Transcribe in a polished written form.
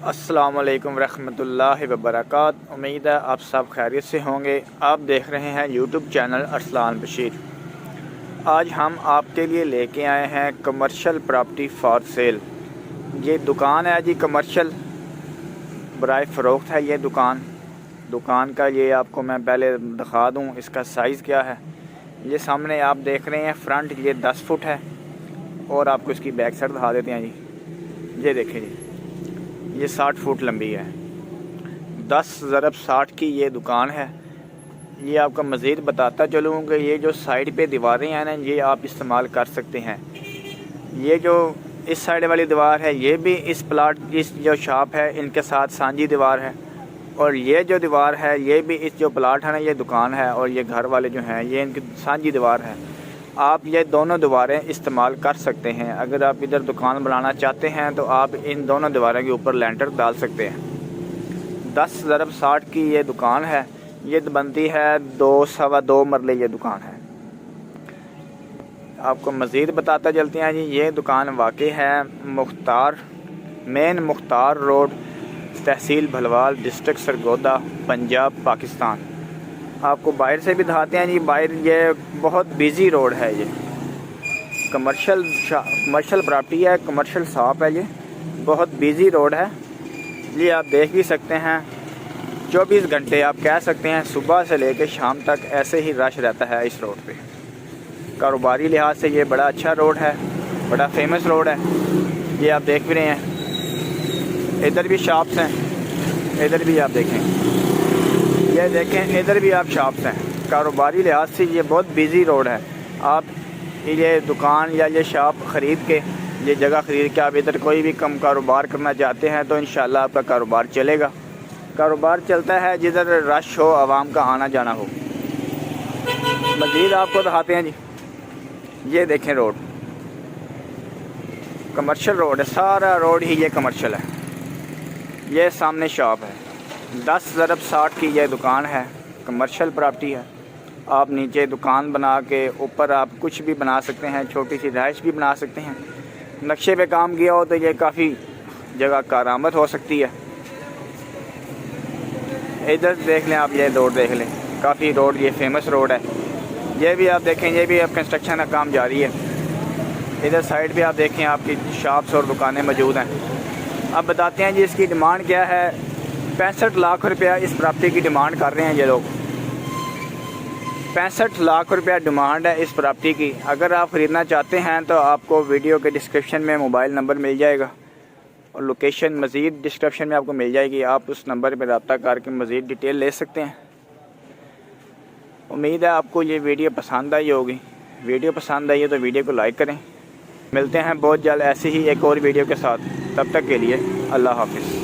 अस्सलाम वालेकुम रहमतुल्लाहि व बरकातहू। उम्मीद है आप सब खैरियत से होंगे। आप देख रहे हैं यूट्यूब चैनल अरसलान बशीर। आज हम आपके लिए लेके आए हैं कमर्शियल प्रॉपर्टी फॉर सेल। ये दुकान है जी, कमर्शियल बराए फ़रोख्त है ये दुकान का ये आपको मैं पहले दिखा दूँ इसका साइज़ क्या है। ये सामने आप देख रहे हैं फ्रंट ये 10 फुट है और आपको इसकी बैक साइड दिखा देते हैं जी। ये देखें जी, ये 60 फुट लंबी है। 10x60 की ये दुकान है। ये आपका मज़ीद बताता चलूँ कि ये जो साइड पे दीवारें हैं ना, ये आप इस्तेमाल कर सकते हैं। ये जो इस साइड वाली दीवार है ये भी इस जो शॉप है इनके साथ सांझी दीवार है, और ये जो दीवार है ये भी इस जो प्लाट है ना, ये दुकान है और ये घर वाले जो हैं ये इनकी सांझी दीवार है। आप ये दोनों दीवारें इस्तेमाल कर सकते हैं। अगर आप इधर दुकान बनाना चाहते हैं तो आप इन दोनों दीवारों के ऊपर लेंटर डाल सकते हैं। 10x60 की ये दुकान है। ये बनती है 2-2.25 मरले ये दुकान है। आपको मज़ीद बताता चलते हैं जी। ये दुकान वाकई है मेन मुख्तार रोड, तहसील भलवाल, डिस्ट्रिक्ट सरगोदा, पंजाब, पाकिस्तान। आपको बाहर से भी दिखाते हैं जी। बाहर ये बहुत बिज़ी रोड है। ये कमर्शियल प्रॉपर्टी है, कमर्शियल शॉप है। ये बहुत बिज़ी रोड है। ये आप देख भी सकते हैं 24 घंटे आप कह सकते हैं सुबह से लेकर शाम तक ऐसे ही रश रहता है इस रोड पे। कारोबारी लिहाज से ये बड़ा अच्छा रोड है, बड़ा फेमस रोड है। ये आप देख भी रहे हैं, इधर भी शॉप्स हैं, इधर भी आप देखें, ये देखें इधर भी आप शॉप्स हैं। कारोबारी लिहाज से ये बहुत बिज़ी रोड है। आप ये दुकान या ये शॉप ख़रीद के, ये जगह ख़रीद के आप इधर कोई भी कम कारोबार करना चाहते हैं तो इंशाल्लाह आपका कारोबार चलेगा। कारोबार चलता है जिधर रश हो, आवाम का आना जाना हो। मज़ीद आपको दिखाते हैं जी। ये देखें रोड, कमर्शियल रोड है, सारा रोड ही ये कमर्शियल है। ये सामने शॉप है। 10x60 की ये दुकान है, कमर्शियल प्रॉपर्टी है। आप नीचे दुकान बना के ऊपर आप कुछ भी बना सकते हैं, छोटी सी रहाइश भी बना सकते हैं। नक्शे पे काम किया हो तो ये काफ़ी जगह कारामद हो सकती है। इधर देख लें आप, ये रोड देख लें, काफ़ी रोड ये फेमस रोड है। ये भी आप देखें, ये भी अब कंस्ट्रक्शन का काम जारी है। इधर साइड पे आप देखें आपकी शॉप्स और दुकानें मौजूद हैं। अब बताते हैं जी इसकी डिमांड क्या है। 65 लाख रुपया इस प्रॉपर्टी की डिमांड कर रहे हैं ये लोग। 65 लाख रुपया डिमांड है इस प्रॉपर्टी की। अगर आप ख़रीदना चाहते हैं तो आपको वीडियो के डिस्क्रिप्शन में मोबाइल नंबर मिल जाएगा और लोकेशन मज़ीद डिस्क्रिप्शन में आपको मिल जाएगी। आप उस नंबर पर रब्ता करके मज़ीद डिटेल ले सकते हैं। उम्मीद है आपको ये वीडियो पसंद आई होगी। वीडियो पसंद आई है तो वीडियो को लाइक करें। मिलते हैं बहुत जल्द ऐसे ही एक और वीडियो के साथ। तब तक के लिए अल्लाह हाफ़िज़।